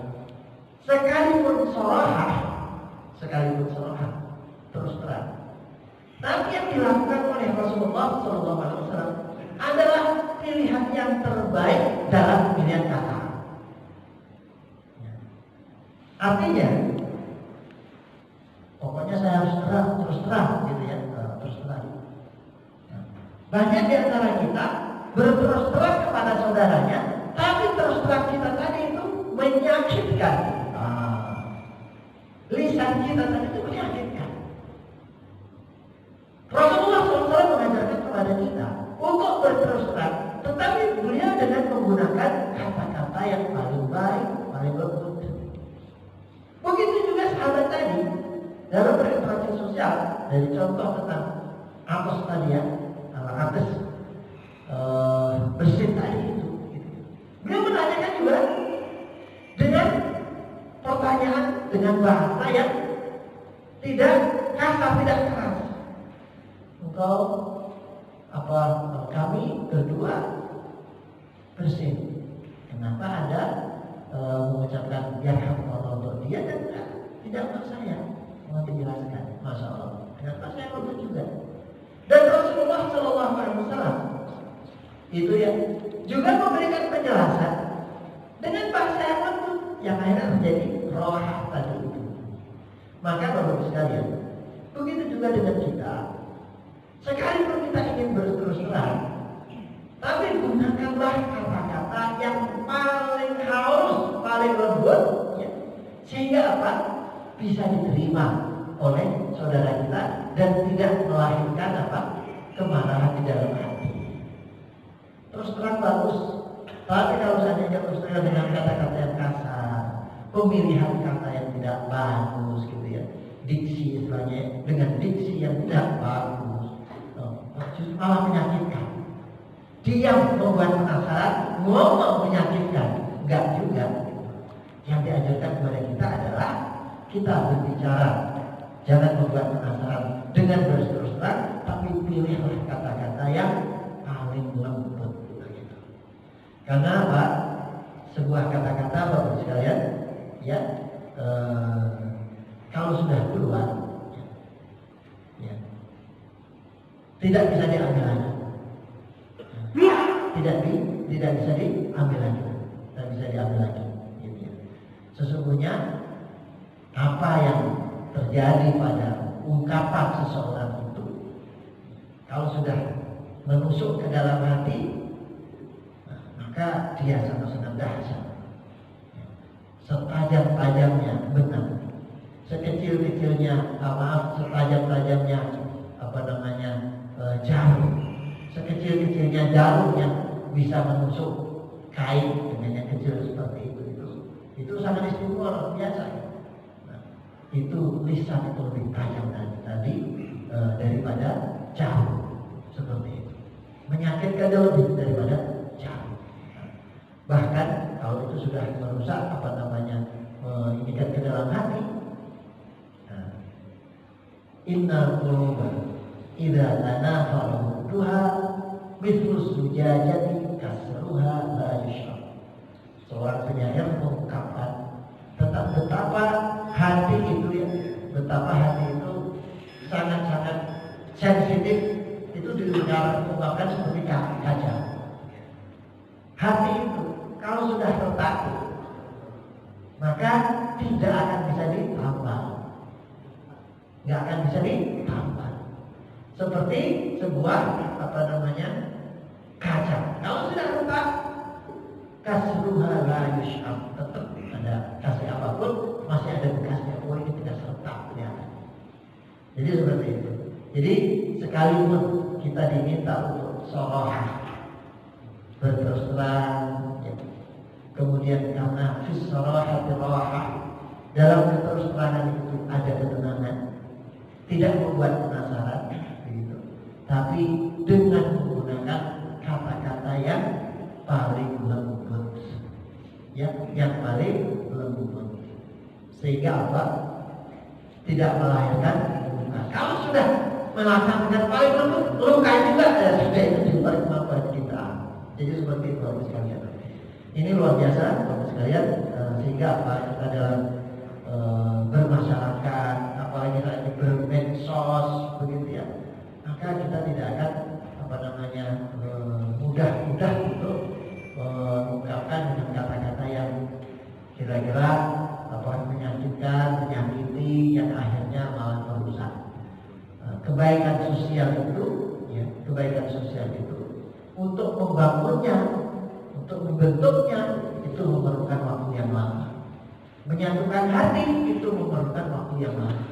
Speaker 1: sekalipun soroha, terus terang. Tapi yang dilakukan oleh Rasulullah SAW adalah pilihan yang terbaik dalam pilihan kata. Artinya, pokoknya saya harus terus terang, gitu ya, terus terang. Banyak di antara kita berterus terang kepada saudaranya, tapi terus terang kita tadi itu menyakitkan. Lisan kita tadi itu menyakitkan. Rasulullah SAW mengajarkan kepada kita untuk berterus terang, tetapi beliau dengan menggunakan kata-kata yang paling baik, paling lembut. Begitu juga sahabat tadi dalam berinteraksi sosial, dari contoh tentang Atas tadi ya, Atas bersin tadi itu. Beliau menanyakan juga dengan pertanyaan dengan bahasa yang tidak kasar, tidak keras. Engkau apa kami berdua bersin. Kenapa Anda mengucapkan yarhamullah untuk dia dan tidak untuk saya? Mau dijelaskan, Masya Allah. Kenapa saya untuk juga? Dan Rasulullah SAW itu ya juga memberikan penjelasan dengan bahasa yang lembut yang akhirnya menjadi rohah tadi itu. Maka Bapak sekalian, begitu juga dengan kita. Sekalipun kita ingin berterus terang, tapi gunakanlah kata-kata yang paling halus, paling lembut, ya, sehingga apa? Bisa diterima oleh saudara kita dan tidak melahirkan apa? Kemarahan di dalam hati. Terus terang bagus, tapi kalau seandainya terus terang dengan kata-kata yang kasar, pemilihan kata yang tidak bagus, gitu ya, diksi istilahnya dengan diksi yang tidak bagus, justru malah menyakitkan. Diam membuat penasaran, ngomong menyakitkan, enggak juga. Yang diajarkan kepada kita adalah kita berbicara, jangan membuat penasaran dengan berterus terang, tapi pilihlah kata-kata yang paling lembut. Karena apa? Sebuah kata-kata Bapak sekalian, ya, kalau sudah keluar, ya, tidak bisa diambil lagi. Tidak bisa diambil lagi. Tidak bisa diambil lagi. Gitu ya. Sesungguhnya apa yang terjadi pada ungkapan seseorang itu, kalau sudah menusuk ke dalam hati, maka dia sangat-sangat dahsyat. Setajam-tajamnya benar, sekecil-kecilnya setajam-tajamnya jarum, sekecil-kecilnya jarum yang bisa menusuk kain dengan yang kecil seperti itu sangat istimewa, luar biasa. Nah, itu lisan itu lebih tajam tadi daripada jarum, seperti itu, menyakitkan lebih daripada jarum. Bahkan kalau itu sudah merusak mengikat ke dalam hati. Innal quluba idza tanafara duha mithlu sujajati kasruha la yushrab. Seorang penyair mengungkapkan tentang betapa hati itu sangat-sangat sensitif. Itu diungkapkan seperti kaca. Hati itu kalau sudah retak, maka tidak akan bisa ditambal. Nggak akan bisa ditambal. Seperti sebuah kaca. Kalau sudah retak, kasruha la yushab, tetap ada kasih apapun masih ada bekasnya. Oh, ini tidak retak ya. Jadi seperti itu. Jadi sekalipun kita diminta untuk shorohah, berterus terang, ya. Kemudian karena fisarahati rahah, dalam berterus terangan itu ada ketenangan, tidak membuat penasaran, begitu. Tapi dengan menggunakan kata-kata yang paling lembut, ya, yang paling lembut, sehingga apa? Tidak melahirkan luka. Kalau sudah melaksanakan paling lembut, luka juga sudah itu paling manfaat kita. Jadi seperti itu Bapak sekalian. Ini luar biasa Bapak sekalian, sehingga kita dalam bermasyarakat, apalagi lagi bermedsos begitu ya, maka kita tidak akan mudah untuk mengungkapkan dengan kata-kata yang kira-kira menyakiti, yang akhirnya malah merusak. Kebaikan sosial itu untuk membangunnya, untuk membentuknya itu memerlukan waktu yang lama. Menyatukan hati itu memerlukan waktu yang lama.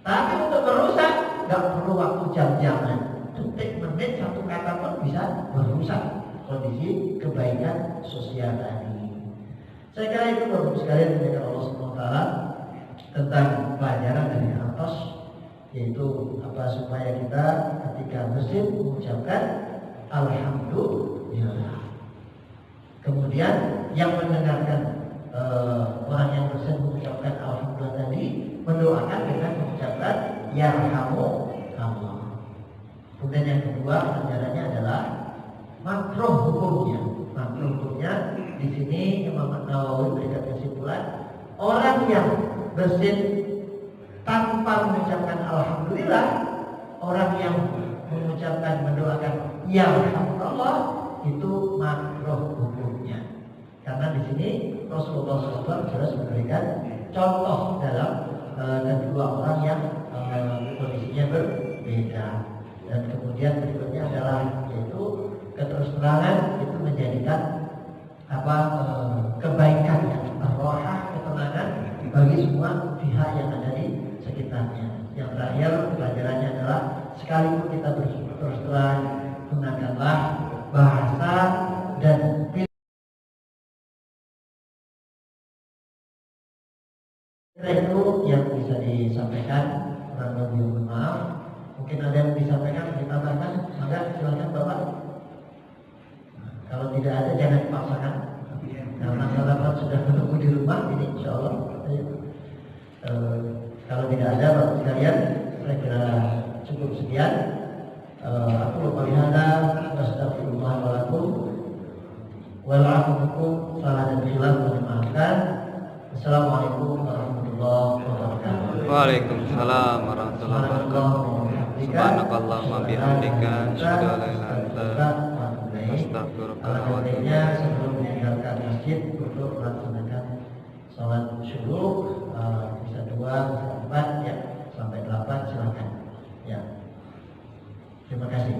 Speaker 1: Tapi untuk merusak nggak perlu waktu jam-jaman, detik, menit, satu kata pun bisa merusak kondisi kebaikan sosial tadi. Saya kira itu Bapak sekalian dengan Allah SWT tentang pelajaran dari atas, yaitu supaya kita ketika bersin mengucapkan alhamdulillah. Kemudian yang mendengarkan orang yang bersin mengucapkan alhamdulillah tadi mendoakan dengan mengucapkan yarhamukallah. Kemudian yang kedua pelajarannya adalah makruh hukumnya. Makruh hukumnya di sini Imam Nawawi berikan kesimpulan, orang yang bersin tanpa mengucapkan alhamdulillah, orang yang mendoakan yarhamukallah itu makruh hukumnya. Karena di sini Rasulullah SAW jelas memberikan contoh dalam kedua orang yang kondisinya berbeda. Dan kemudian berikutnya adalah yaitu keterus-terangan itu menjadikan kebaikan, rohah, ketenangan bagi semua pihak yang ada di sekitarnya. Yang terakhir pelajarannya adalah sekalipun kita berterus terang, gunakanlah bahasa dan itu yang bisa disampaikan. Kurang lebih mohon maaf. Mungkin ada yang disampaikan, ditambahkan, maka silakan Bapak. Kalau tidak ada jangan dipaksakan. Karena sahabat sudah menunggu di rumah ini, insya Allah. Kalau tidak ada Bapak sekalian, saya kira cukup sekian. Aku lupa lihada, wastaghfirullah wa lakum, walakum salah dan khilaf dimaafkan. Assalamualaikum warahmatullahi wabarakatuh.
Speaker 2: Waalaikumsalam warahmatullahi wabarakatuh. Subhanakallahumma bihamdika asyhadu an la ilaha illa anta astaghfiruka wa atubu ilaik.
Speaker 1: Sebelum meninggalkan masjid untuk melaksanakan sholat syuruk, bisa 2, bisa 4, ya sampai 8 silakan. Ya. Terima kasih.